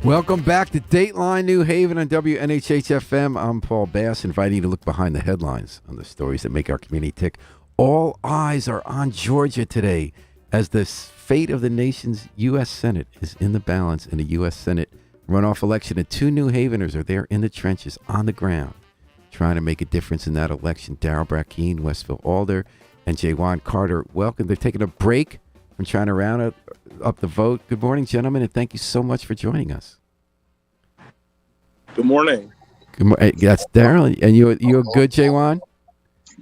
Welcome back to Dateline New Haven on WNHH-FM. I'm Paul Bass, inviting you to look behind the headlines on the stories that make our community tick. All eyes are on Georgia today as the fate of the nation's U.S. Senate is in the balance in a U.S. Senate runoff election. And two New Haveners are there in the trenches on the ground trying to make a difference in that election. Daryl Brackeen, Westville Alder, and Jawan Carter. Welcome. They're taking a break from trying to round up the vote. Good morning, gentlemen, and thank you so much for joining us. Good morning. Good morning. That's Daryl, and you're good, Jawan?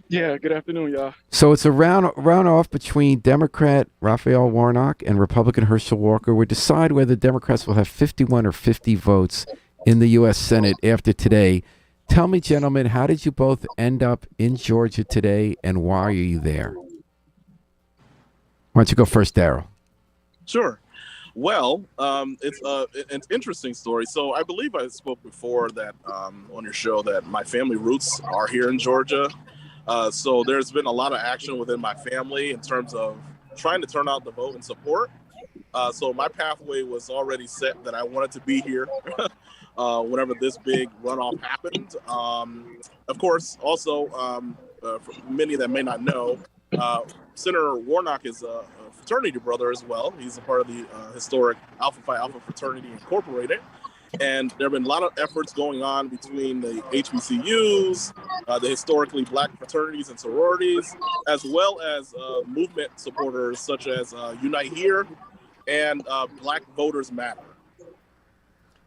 Yeah. Good afternoon, y'all. So it's a runoff between Democrat Raphael Warnock and Republican Herschel Walker. We decide whether Democrats will have 51 or 50 votes in the U.S. Senate after today. Tell me, gentlemen, how did you both end up in Georgia today, and why are you there? Why don't you go first, Daryl? Sure. Well, it's an interesting story. So I believe I spoke before that on your show that my family roots are here in Georgia. So there's been a lot of action within my family in terms of trying to turn out the vote and support. So my pathway was already set that I wanted to be here whenever this big runoff happened. Of course, also, for many that may not know, Senator Warnock is a fraternity brother as well. He's a part of the historic Alpha Phi Alpha Fraternity Incorporated. And there have been a lot of efforts going on between the HBCUs, the historically black fraternities and sororities, as well as movement supporters such as Unite Here and Black Voters Matter.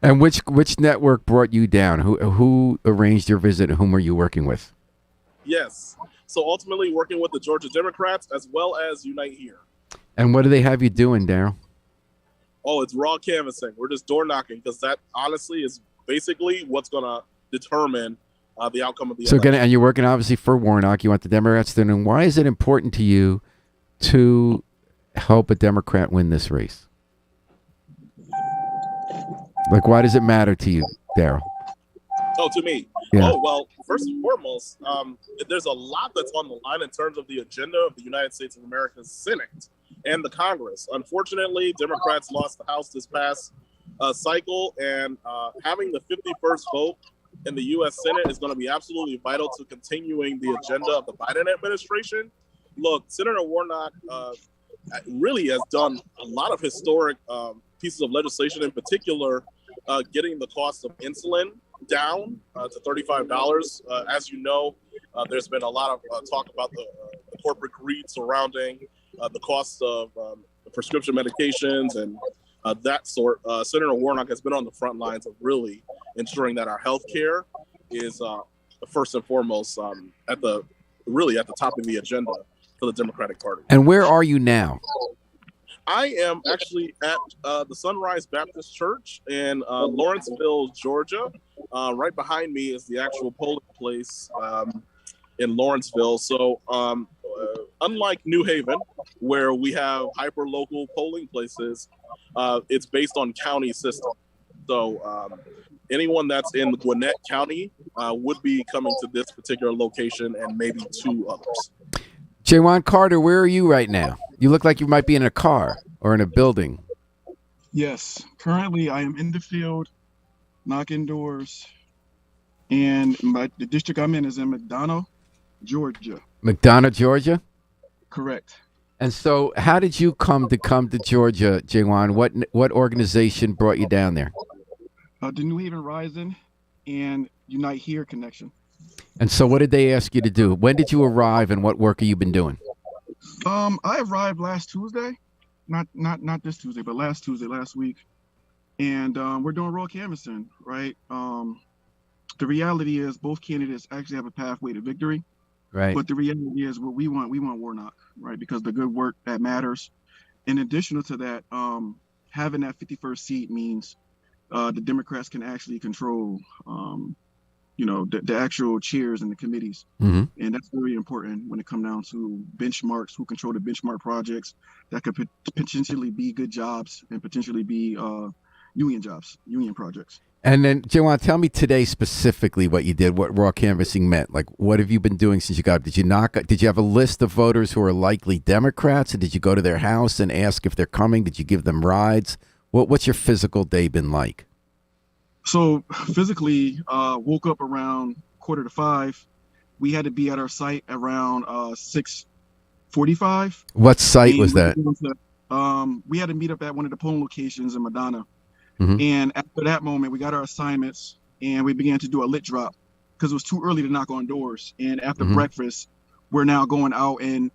And which network brought you down? Who arranged your visit, and whom were you working with? Yes. So ultimately working with the Georgia Democrats as well as Unite Here. And what do they have you doing, Daryl? Oh, it's raw canvassing. We're just door knocking because that honestly is basically what's going to determine the outcome of the election. And you're working obviously for Warnock. You want the Democrats to win. Why is it important to you to help a Democrat win this race? Like, why does it matter to you, Daryl? Oh, to me? Yeah. Oh, well, first and foremost, there's a lot that's on the line in terms of the agenda of the United States of America's Senate and the Congress. Unfortunately, Democrats lost the House this past cycle, and having the 51st vote in the U.S. Senate is going to be absolutely vital to continuing the agenda of the Biden administration. Look, Senator Warnock really has done a lot of historic pieces of legislation, in particular, getting the cost of insulin down to $35. As you know, there's been a lot of talk about the corporate greed surrounding the cost of prescription medications and that sort. Senator Warnock has been on the front lines of really ensuring that our health care is first and foremost at the top of the agenda for the Democratic Party. And where are you now? I am actually at the Sunrise Baptist Church in Lawrenceville, Georgia. Right behind me is the actual polling place in Lawrenceville. So unlike New Haven, where we have hyper-local polling places, it's based on county system. So anyone that's in Gwinnett County would be coming to this particular location and maybe two others. Jawan Carter, where are you right now? You look like you might be in a car or in a building. Yes. Currently, I am in the field, knocking doors, and the district I'm in is in McDonough, Georgia. McDonough, Georgia? Correct. And so how did you come to Georgia, Jawan? What organization brought you down there? The New Haven Rising and Unite Here connection. And so what did they ask you to do? When did you arrive, and what work have you been doing? I arrived last Tuesday, not this Tuesday, but last week, and we're doing raw canvassing, right? The reality is both candidates actually have a pathway to victory, right? But the reality is what we want Warnock, right? Because the good work that matters. In addition to that, having that 51st seat means the Democrats can actually control the actual chairs and the committees. Mm-hmm. And that's very important when it comes down to benchmarks, who control the benchmark projects that could potentially be good jobs and potentially be union projects. And then, Jawan, tell me today specifically what you did, what raw canvassing meant. Like, what have you been doing since you got? Did you have a list of voters who are likely Democrats, and did you go to their house and ask if they're coming? Did you give them rides? What's your physical day been like? So physically, woke up around 4:45. We had to be at our site around 6:45. What site was And that? we had to meet up at one of the polling locations in Madonna. Hmm. And after that moment, we got our assignments and we began to do a lit drop because it was too early to knock on doors. And after Hmm. breakfast, we're now going out and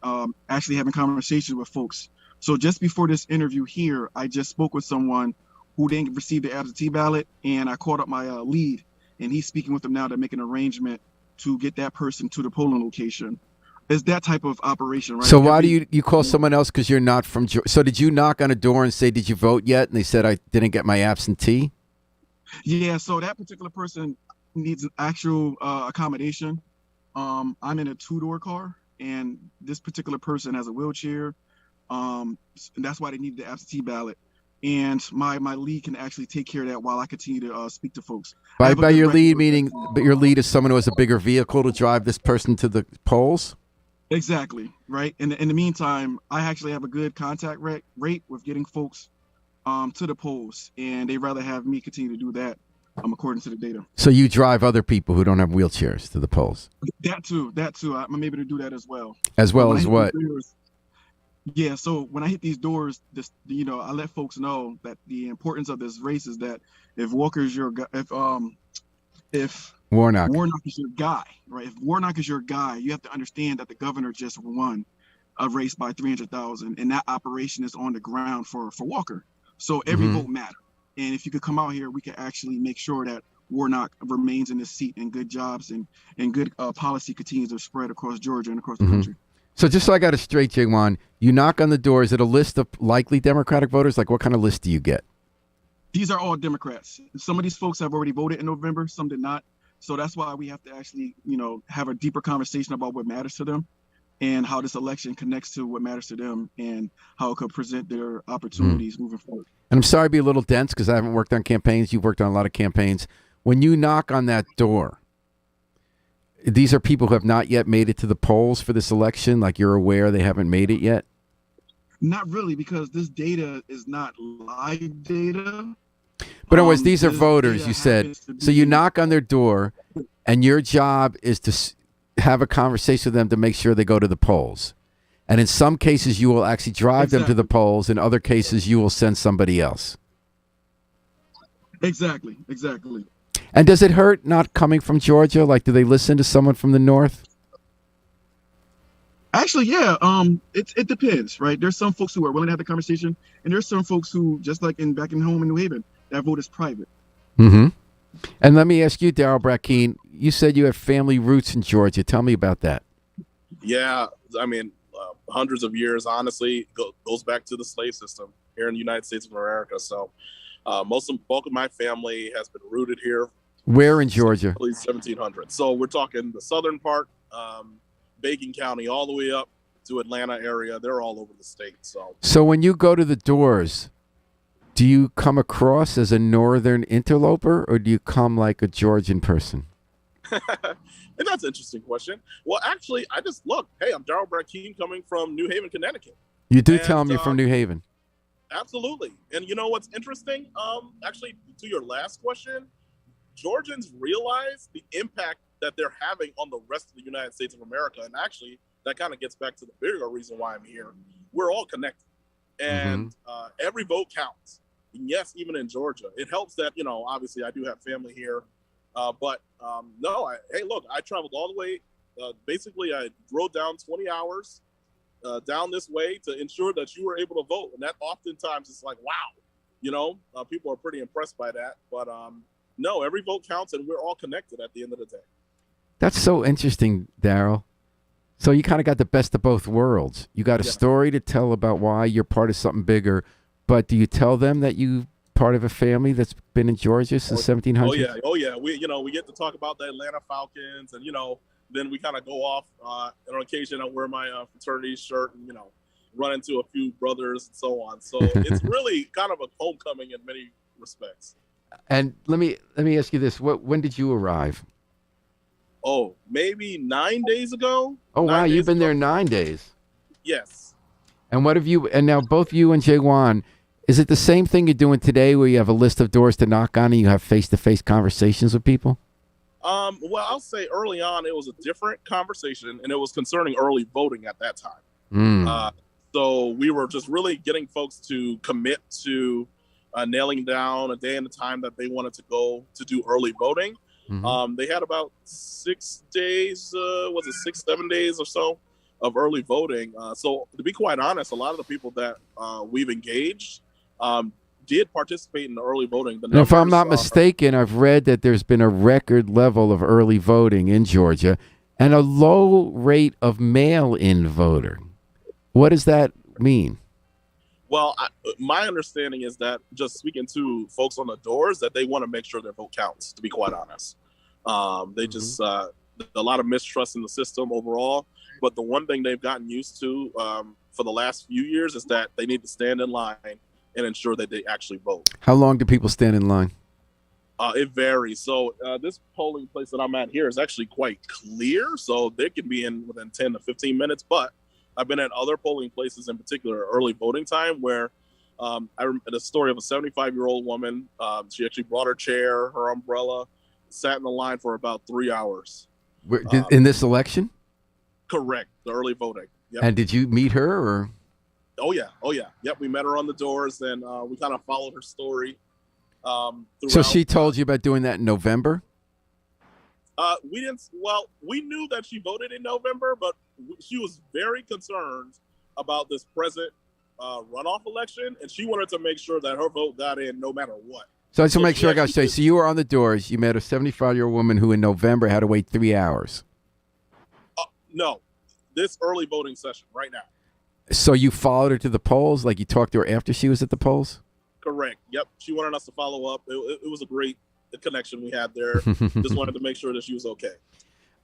actually having conversations with folks. So just before this interview here, I just spoke with someone who didn't receive the absentee ballot, and I called up my lead, and he's speaking with them now to make an arrangement to get that person to the polling location. It's that type of operation, right? So why do you call someone else because you're not from Georgia? So did you knock on a door and say, "Did you vote yet?" And they said, "I didn't get my absentee." Yeah, so that particular person needs an actual accommodation. I'm in a two-door car, and this particular person has a wheelchair. And that's why they need the absentee ballot. And my lead can actually take care of that while I continue to speak to folks. I have a By good your record lead with meaning, that. but your lead is someone who has a bigger vehicle to drive this person to the polls. Exactly, right? In the meantime, I actually have a good contact rate with getting folks to the polls, and they rather have me continue to do that according to the data. So you drive other people who don't have wheelchairs to the polls, That too. I'm able to do that as well. as But well when I as hit these what? doors, yeah, so when I hit these doors, I let folks know that the importance of this race is that if Walker's your guy, if Warnock. Warnock is your guy, right? If Warnock is your guy, you have to understand that the governor just won a race by 300,000, and that operation is on the ground for Walker. So every Hmm. vote matters. And if you could come out here, we could actually make sure that Warnock remains in his seat and good jobs and good policy continues to spread across Georgia and across the Hmm. country. So just so I got it straight, Jaywan, you knock on the door. Is it a list of likely Democratic voters? Like what kind of list do you get? These are all Democrats. Some of these folks have already voted in November, some did not. So that's why we have to actually, have a deeper conversation about what matters to them and how this election connects to what matters to them and how it could present their Mm. opportunities moving forward. And I'm sorry to be a little dense because I haven't worked on campaigns. You've worked on a lot of campaigns. When you knock on that door, these are people who have not yet made it to the polls for this election. Like you're aware they haven't made it yet. Not really, because this data is not live data. But in other words, these are This voters, data you said. happens to So you be- knock on their door, and your job is to have a conversation with them to make sure they go to the polls. And in some cases, you will actually drive them to the Exactly. polls. In other cases, you will send somebody else. Exactly. And does it hurt not coming from Georgia? Like, do they listen to someone from the north? Actually, yeah. It depends, right? There's some folks who are willing to have the conversation, and there's some folks who, just like back in home in New Haven, that vote is private. Mm-hmm. And let me ask you, Darryl Brackeen, you said you have family roots in Georgia. Tell me about that. Yeah, I mean, hundreds of years, honestly, goes back to the slave system here in the United States of America. So bulk of my family has been rooted here. Where in Georgia? At least 1700. So we're talking the southern part, Bacon County, all the way up to Atlanta area. They're all over the state. So when you go to the doors, do you come across as a northern interloper or do you come like a Georgian person? And that's an interesting question. Well, actually, I just look, hey, I'm Darryl Brackeen coming from New Haven, Connecticut. You do tell them you're from New Haven. Absolutely. And you know what's interesting? Actually, to your last question, Georgians realize the impact that they're having on the rest of the United States of America. And actually, that kind of gets back to the bigger reason why I'm here. We're all connected. And every vote counts. And yes, even in Georgia. It helps that, obviously I do have family here. Hey, look, I traveled all the way. Basically, I drove down 20 hours down this way to ensure that you were able to vote. And that oftentimes is like, wow, people are pretty impressed by that. But no, every vote counts and we're all connected at the end of the day. That's so interesting, Darryl. So you kind of got the best of both worlds. You got a story to tell about why you're part of something bigger, but do you tell them that you part of a family that's been in Georgia since 1700? Oh yeah. We get to talk about the Atlanta Falcons, and then we kind of go off. On occasion, I wear my fraternity shirt, and run into a few brothers and so on. So it's really kind of a homecoming in many respects. And let me ask you this: when did you arrive? Oh, maybe 9 days ago. Oh wow, you've been there 9 days. Yes. And what have you? And now both you and Jaywan, Is it the same thing you're doing today where you have a list of doors to knock on and you have face-to-face conversations with people? Well, I'll say early on it was a different conversation, and it was concerning early voting at that time. Mm. So we were just really getting folks to commit to nailing down a day and a time that they wanted to go to do early voting. Mm-hmm. They had about 6 days, 7 days or so of early voting. So to be quite honest, a lot of the people that we've engaged did participate in the early voting. Now, if I'm not mistaken, I've read that there's been a record level of early voting in Georgia and a low rate of mail-in voting. What does that mean? Well, my understanding is that, just speaking to folks on the doors, that they want to make sure their vote counts, to be quite honest. They just, a lot of mistrust in the system overall. But the one thing they've gotten used to for the last few years is that they need to stand in line and ensure that they actually vote. How long do people stand in line? It varies. So this polling place that I'm at here is actually quite clear. So they can be in within 10 to 15 minutes. But I've been at other polling places, in particular early voting time, where I remember the story of a 75-year-old woman. She actually brought her chair, her umbrella, sat in the line for about 3 hours. In this election? Correct. The early voting. Yep. And did you meet her? Or? Oh, yeah. Yep, we met her on the doors, and we kind of followed her story. So she told you about doing that in November? We didn't. Well, we knew that she voted in November, but she was very concerned about this present runoff election, and she wanted to make sure that her vote got in no matter what. So I just want to make sure I got straight. So you were on the doors. You met a 75-year-old woman who in November had to wait 3 hours. No, this early voting session right now. So you followed her to the polls? Like you talked to her after she was at the polls? Correct. Yep. She wanted us to follow up. It was a great connection we had there. Just wanted to make sure that she was okay.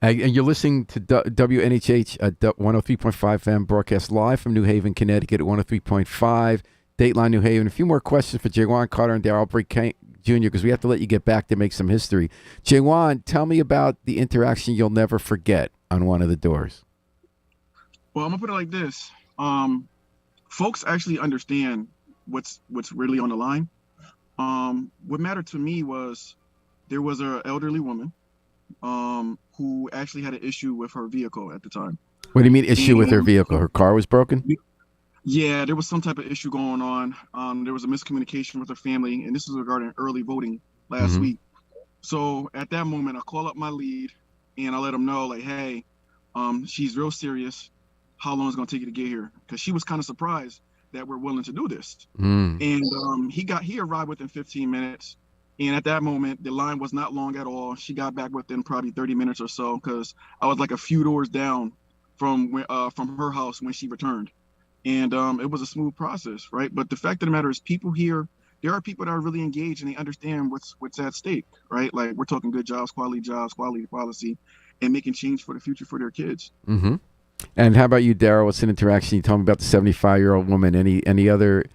And you're listening to WNHH at 103.5 FM, broadcast live from New Haven, Connecticut at 103.5, Dateline, New Haven. A few more questions for Jaywan Carter and Darrell Brick Jr., because we have to let you get back to make some history. Jaywan, tell me about the interaction you'll never forget on one of the doors. Well, I'm going to put it like this. Folks actually understand what's really on the line. What mattered to me was there was an elderly woman who actually had an issue with her vehicle at the time. What do you mean issue with her vehicle? Her car was broken? Yeah, there was some type of issue going on. There was a miscommunication with her family, and this was regarding early voting last week. So at that moment, I call up my lead, and I let him know, like, hey, she's real serious. How long is it going to take you to get here? Because she was kind of surprised that we're willing to do this. And he arrived within 15 minutes. And at that moment, the line was not long at all. She got back within probably 30 minutes or so, because I was like a few doors down from her house when she returned. And it was a smooth process, right? But the fact of the matter is, people here, there are people that are really engaged and they understand what's at stake, right? Like, we're talking good jobs, quality policy, and making change for the future for their kids. Mm-hmm. And how about you, Darrell? What's an interaction? You told me about the 75-year-old woman. Any other?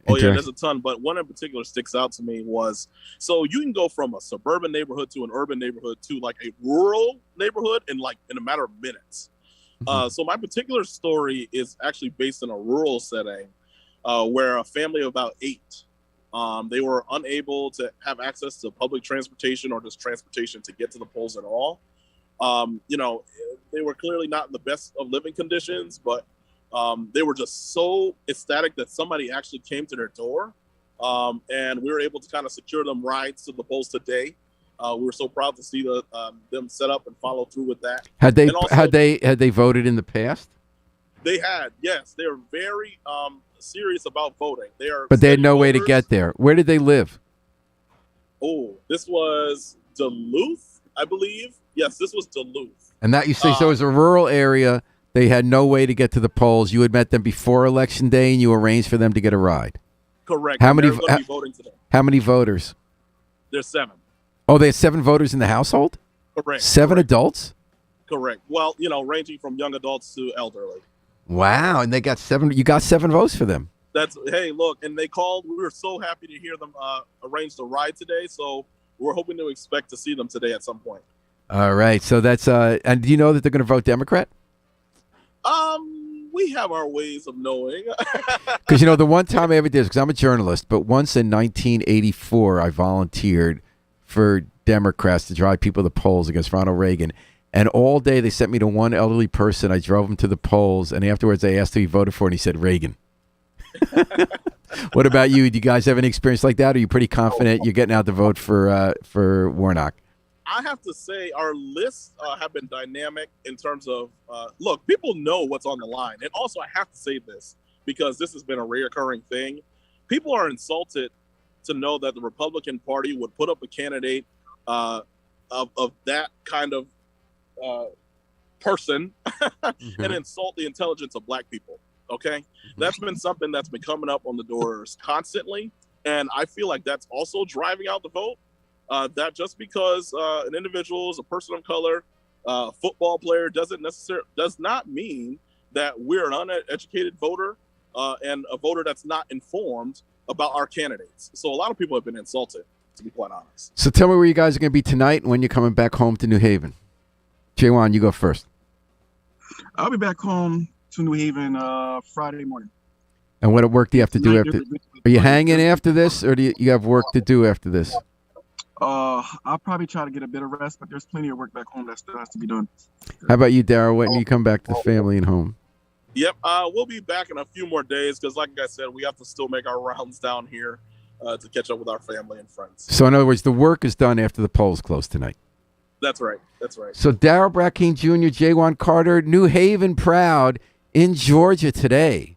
Oh, yeah, there's a ton. But one in particular sticks out to me was, so you can go from a suburban neighborhood to an urban neighborhood to like a rural neighborhood in a matter of minutes. So my particular story is actually based in a rural setting where a family of about 8, they were unable to have access to public transportation or just transportation to get to the polls at all. They were clearly not in the best of living conditions, but they were just so ecstatic that somebody actually came to their door, and we were able to kind of secure them rides to the polls today. We were so proud to see them set up and follow through with that. Had they voted in the past? They had, yes. They were very serious about voting. But they had no way to get there. Where did they live? Oh, this was Duluth, I believe. Yes, this was Duluth. And that you say, so it was a rural area. They had no way to get to the polls. You had met them before Election Day, and you arranged for them to get a ride. Correct. How many? Be voting today. How many voters? There's 7. Oh, they had 7 voters in the household? Correct. 7 adults? Correct. Well, ranging from young adults to elderly. Wow, and they got 7. You got 7 votes for them. Hey, look, and they called. We were so happy to hear them arrange the ride today. So we're hoping to expect to see them today at some point. All right. So that's and do you know that they're going to vote Democrat? We have our ways of knowing. Because, the one time I ever did, because I'm a journalist, but once in 1984, I volunteered for Democrats to drive people to the polls against Ronald Reagan. And all day they sent me to one elderly person. I drove him to the polls. And afterwards, I asked who he voted for, and he said Reagan. What about you? Do you guys have any experience like that? Are you pretty confident you're getting out the vote for Warnock? I have to say our lists have been dynamic in terms of, look, people know what's on the line. And also, I have to say this because this has been a reoccurring thing. People are insulted to know that the Republican Party would put up a candidate of that kind of person and insult the intelligence of Black people. Okay, that's been something that's been coming up on the doors constantly. And I feel like that's also driving out the vote. That just because an individual is a person of color, football player, does not mean that we're an uneducated voter and a voter that's not informed about our candidates. So a lot of people have been insulted, to be quite honest. So tell me where you guys are going to be tonight and when you're coming back home to New Haven. Jaywan, you go first. I'll be back home to New Haven Friday morning. And what work do you have to do after? Are you hanging after this, or do you have work to do after this? I'll probably try to get a bit of rest, but there's plenty of work back home that still has to be done. How about you, Daryl? When do you come back to the family and home? Yep, we'll be back in a few more days because, like I said, we have to still make our rounds down here to catch up with our family and friends. So, in other words, the work is done after the polls close tonight. That's right. That's right. So, Daryl Brackeen Jr., Jaywan Carter, New Haven proud in Georgia today,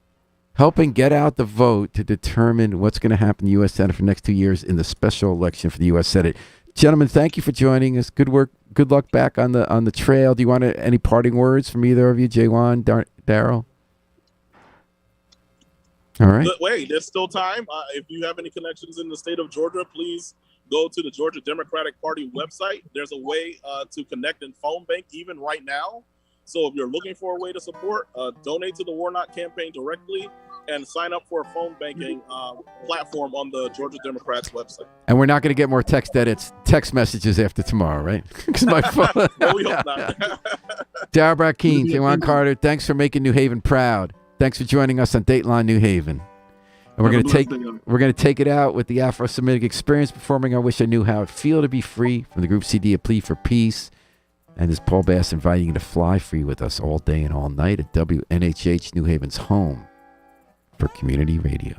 helping get out the vote to determine what's going to happen in the U.S. Senate for the next 2 years in the special election for the U.S. Senate. Gentlemen, thank you for joining us. Good work. Good luck back on the trail. Do you want any parting words from either of you, Jaywan, Daryl? All right. But wait, there's still time. If you have any connections in the state of Georgia, please go to the Georgia Democratic Party website. There's a way to connect and phone bank even right now. So if you're looking for a way to support, donate to the Warnock campaign directly and sign up for a phone banking platform on the Georgia Democrats website. And we're not going to get more text messages after tomorrow, right? Because my phone. No, we hope not. Daryl Brackeen, Jaywan Carter, thanks for making New Haven proud. Thanks for joining us on Dateline New Haven. And we're going to take it out with the Afro-Semitic Experience performing I Wish I Knew How It Feel to Be Free from the group CD A Plea for Peace. And this is Paul Bass inviting you to fly free with us all day and all night at WNHH New Haven's home for community radio.